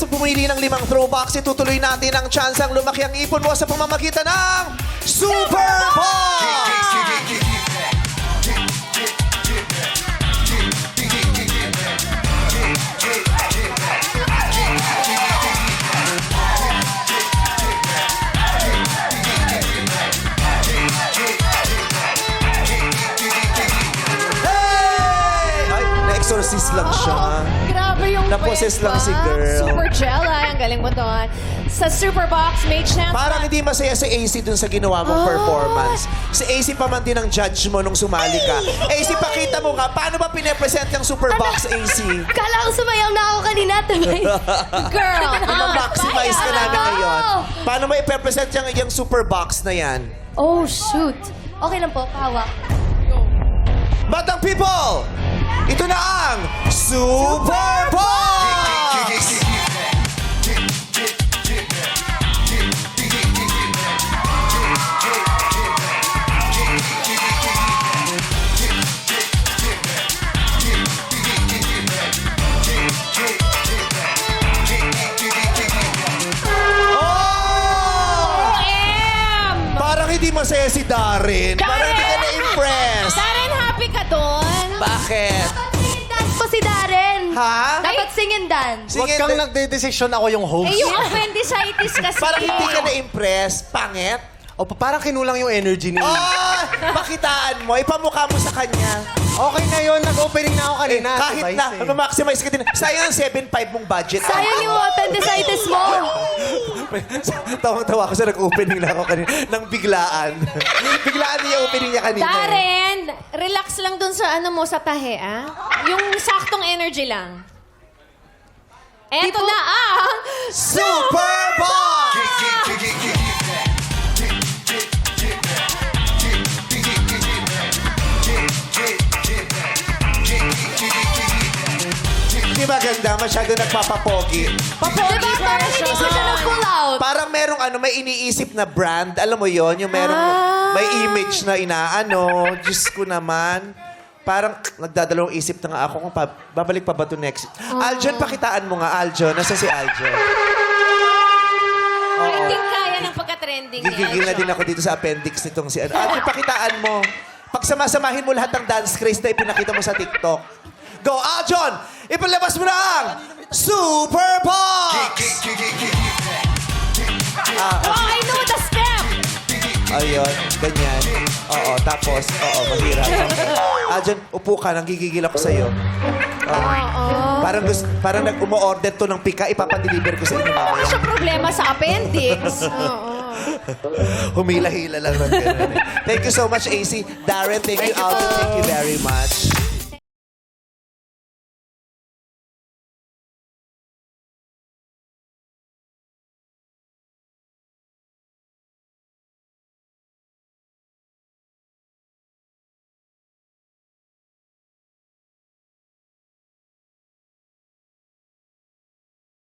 sa pumili ng 5 throwbacks, itutuloy natin ang chance ang lumaki ang ipon mo sa pamamagitan ng Super Box! Na-exorcist lang siya. Grabe yung Na-possess wave lang si ba? girl. Super gel, ang galing mo doon. Sa Super Box, may chance Parang na- hindi masaya si AC dun sa ginawa mong performance. Si AC pa man din ang judge mo nung sumali ka. AC, pakita mo nga, paano ba pinapresent yung Super Box, AC? Kala ko sumayaw na ako kanina. Girl, Ma-maximize ka namin ngayon. Paano mo ipepresent yung Super Box na yan? Oh, shoot. Okay lang po, pahawak. Batang people, ito na ang Super Box! Parang hindi masaya si Darren. Parang hindi ka na-impress. Darren, happy ka doon? Bakit? Dapat sing and dance po si Darren. Ha? Dapat sing and dance. Sige, Huwag kang nagde-decision, ako yung host. Eh, yung appendicitis kasi. Parang hindi ka na-impress. Pangit. O, parang kinulang yung energy ni... Oh! Makitaan mo. Ipamukha mo sa kanya. Okay na yun, nag-opening na ako kanina. Kahit na, ma-maximize ka din. Sayang ang 7.5 mong budget. Sayang yung appendicitis mo. Tawang-tawa ko sa nag-opening na ako kanina. Nang biglaan. Biglaan niya opening niya kanina. Darren, relax lang dun sa ano mo sa tahe, ah. Yung saktong energy lang. Eto na ang Super Box! Hindi maganda, masyado nagpapapogi. papogi Diba parang hindi ko siya nag-pull out? Parang merong may iniisip na brand. Alam mo yon, yung merong may image na inaano. Diyos ko naman. Parang nagdadalawang isip na nga ako kung babalik pa ba to next. Aljon, pakitaan mo nga, Aljon. Nasa si Aljon? Trending kaya ng pagka-trending ni Gigigil na din ako dito sa appendix nitong si Aljon, pakitaan mo. Pagsama-samahin mo lahat ng dance craze na ipinakita mo sa TikTok. Go, Aljon! Ipalabas mo na ang Super Box! Oh, I know the step! Ayun, ganyan. Oo, tapos, mahirap. Aljon, upo ka, nanggigigil ako sa'yo. Parang nag-umo-order to ng pika, ipapadeliver ko sa inyo mamaya. Ano siya problema sa appendix? Humila-hila lang ng ganun. Thank you so much, AC. Darren, thank you, Alvin. Thank you very much.